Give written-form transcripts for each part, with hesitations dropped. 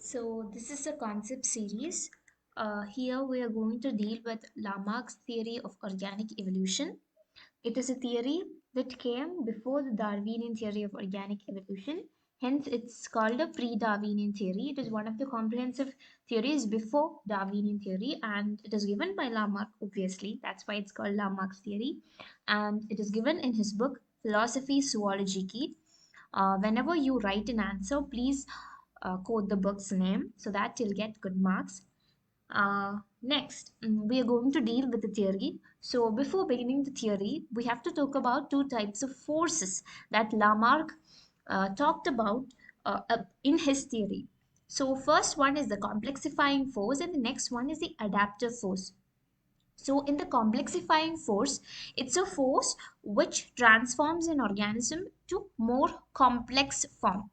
So this is a concept series. Here we are going to deal with Lamarck's theory of organic evolution. It is a theory that came before the Darwinian theory of organic evolution. Hence, it's called a pre-Darwinian theory. It is one of the comprehensive theories before Darwinian theory, and it is given by Lamarck, obviously. That's why it's called Lamarck's theory. And it is given in his book, Philosophy Zoologicae. Whenever you write an answer, please quote the book's name so that you'll get good marks. Next, we are going to deal with the theory. So, before beginning the theory, we have to talk about two types of forces that Lamarck talked about in his theory. So, first one is the complexifying force, and the next one is the adaptive force. So, in the complexifying force, it's a force which transforms an organism to more complex form.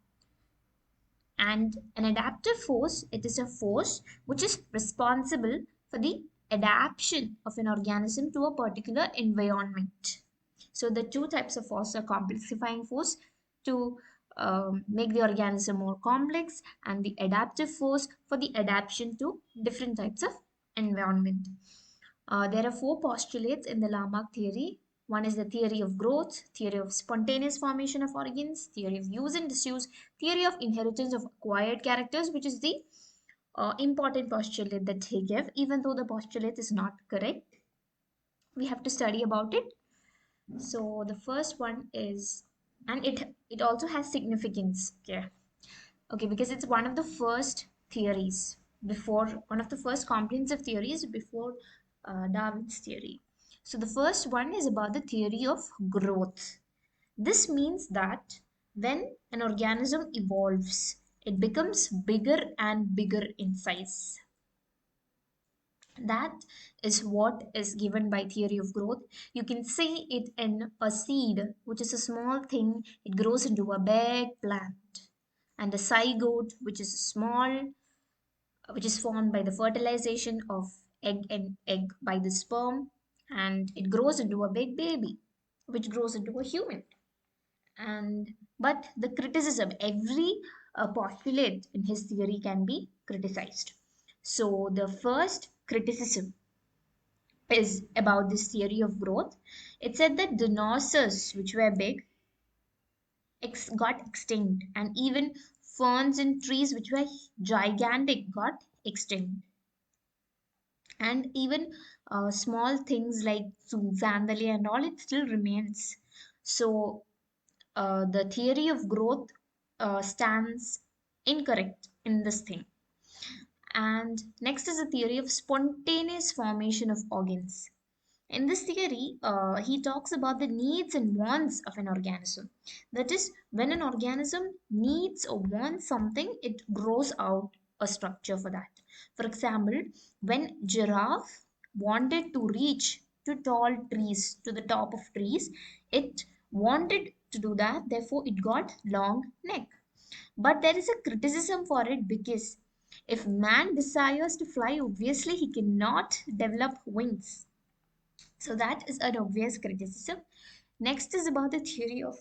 And an adaptive force, it is a force which is responsible for the adaptation of an organism to a particular environment. So the two types of force are complexifying force to make the organism more complex, and the adaptive force for the adaptation to different types of environment. There are four postulates in the Lamarck theory. One is the theory of growth, theory of spontaneous formation of organs, theory of use and disuse, theory of inheritance of acquired characters, which is the important postulate that he gave. Even though the postulate is not correct, we have to study about it. So the first one is, and it also has significance. Okay, because it's one of the first theories before, one of the first comprehensive theories before Darwin's theory. So the first one is about the theory of growth. This means that when an organism evolves, it becomes bigger and bigger in size. That is what is given by theory of growth. You can see it in a seed, which is a small thing. It grows into a big plant, and a zygote, which is small, which is formed by the fertilization of egg and egg by the sperm, and it grows into a big baby, which grows into a human. And but the criticism, every postulate in his theory can be criticized. So the first criticism is about this theory of growth. It said that dinosaurs, which were big, got extinct, and even ferns and trees, which were gigantic, got extinct. And even small things like zooxanthellae and all, it still remains. So the theory of growth stands incorrect in this thing. And next is the theory of spontaneous formation of organs. In this theory, he talks about the needs and wants of an organism. That is, when an organism needs or wants something, it grows out a structure for that. For example, when giraffe wanted to reach to tall trees, to the top of trees, it wanted to do that, therefore it got long neck. But there is a criticism for it, because if man desires to fly, obviously he cannot develop wings. So that is an obvious criticism. Next is about the theory of,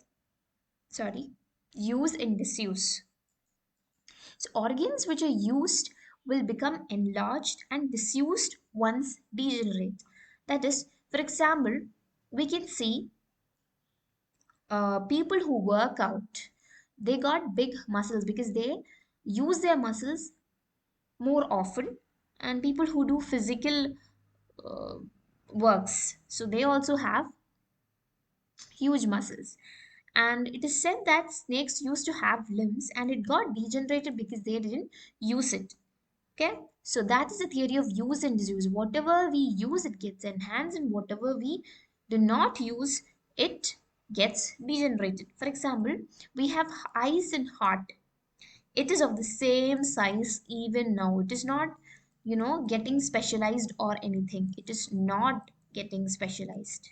sorry, use and disuse. So organs which are used will become enlarged, and disused ones degenerate. That is, for example, we can see people who work out, they got big muscles because they use their muscles more often, and people who do physical uh, works, so they also have huge muscles. And it is said that snakes used to have limbs, and it got degenerated because they didn't use it. Okay, so that is the theory of use and disuse. Whatever we use, it gets enhanced, and whatever we do not use, it gets degenerated. For example, we have eyes and heart. It is of the same size even now. It is not, getting specialized or anything. It is not getting specialized.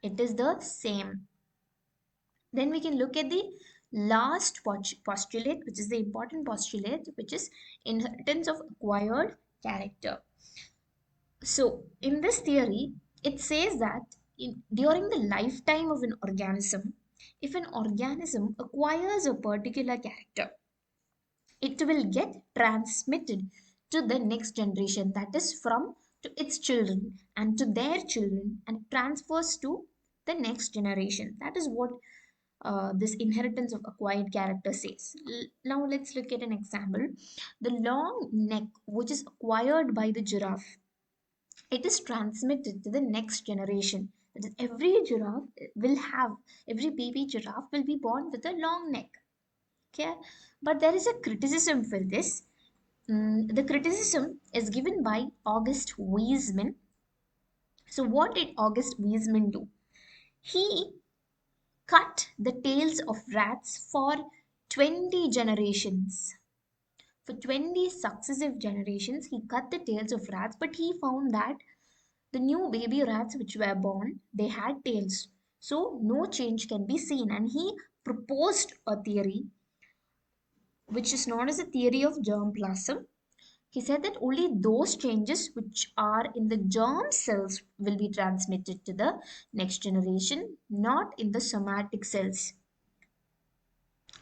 It is the same. Then we can look at the last postulate, which is the important postulate, which is inheritance of acquired character. So, in this theory, it says that during the lifetime of an organism, if an organism acquires a particular character, it will get transmitted to the next generation, that is from to its children and to their children, and transfers to the next generation. That is what this inheritance of acquired character says. Now let's look at an example. The long neck which is acquired by the giraffe, it is transmitted to the next generation. That is, will have every baby giraffe will be born with a long neck. Okay, but there is a criticism for this. The criticism is given by August Weismann. So, what did August Weismann do? He cut the tails of rats for 20 generations. For 20 successive generations, he cut the tails of rats, but he found that the new baby rats which were born, they had tails. So, no change can be seen. And he proposed a theory which is known as a theory of germplasm. He said that only those changes which are in the germ cells will be transmitted to the next generation, not in the somatic cells.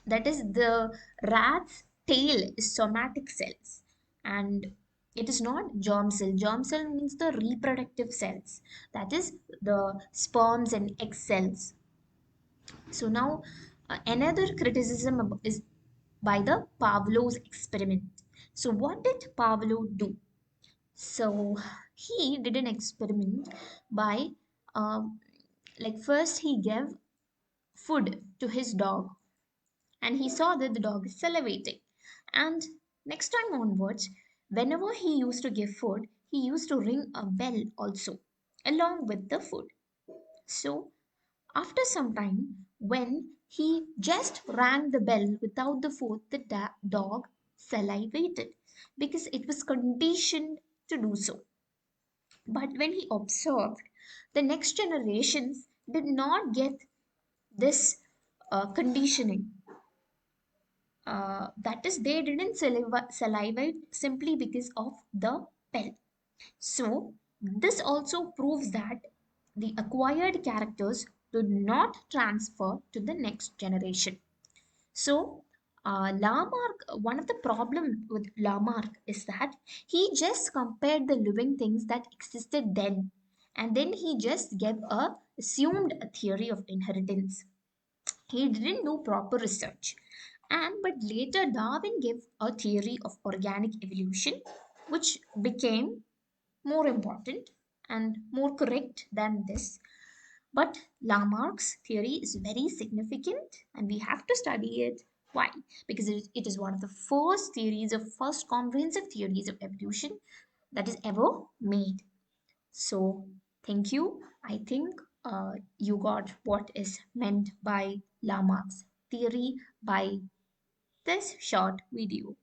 That is, the rat's tail is somatic cells, and it is not germ cell. Germ cell means the reproductive cells, that is, the sperms and egg cells. So now another criticism is by the Pavlov's experiment. So what did Pavlov do? So he did an experiment by um, first he gave food to his dog, and he saw that the dog is salivating. And next time onwards, whenever he used to give food, he used to ring a bell also along with the food. So after some time, when he just rang the bell without the food, the dog salivated because it was conditioned to do so. But when he observed, the next generations did not get this conditioning. That is, they didn't salivate simply because of the bell. So, this also proves that the acquired characters do not transfer to the next generation. So, Lamarck, one of the problem with Lamarck is that he just compared the living things that existed then, and then he just gave a assumed a theory of inheritance. He didn't do proper research. And but later Darwin gave a theory of organic evolution, which became more important and more correct than this. But Lamarck's theory is very significant and we have to study it. Why? Because it is one of the first comprehensive theories of evolution that is ever made. So, thank you. I think you got what is meant by Lamarck's theory by this short video.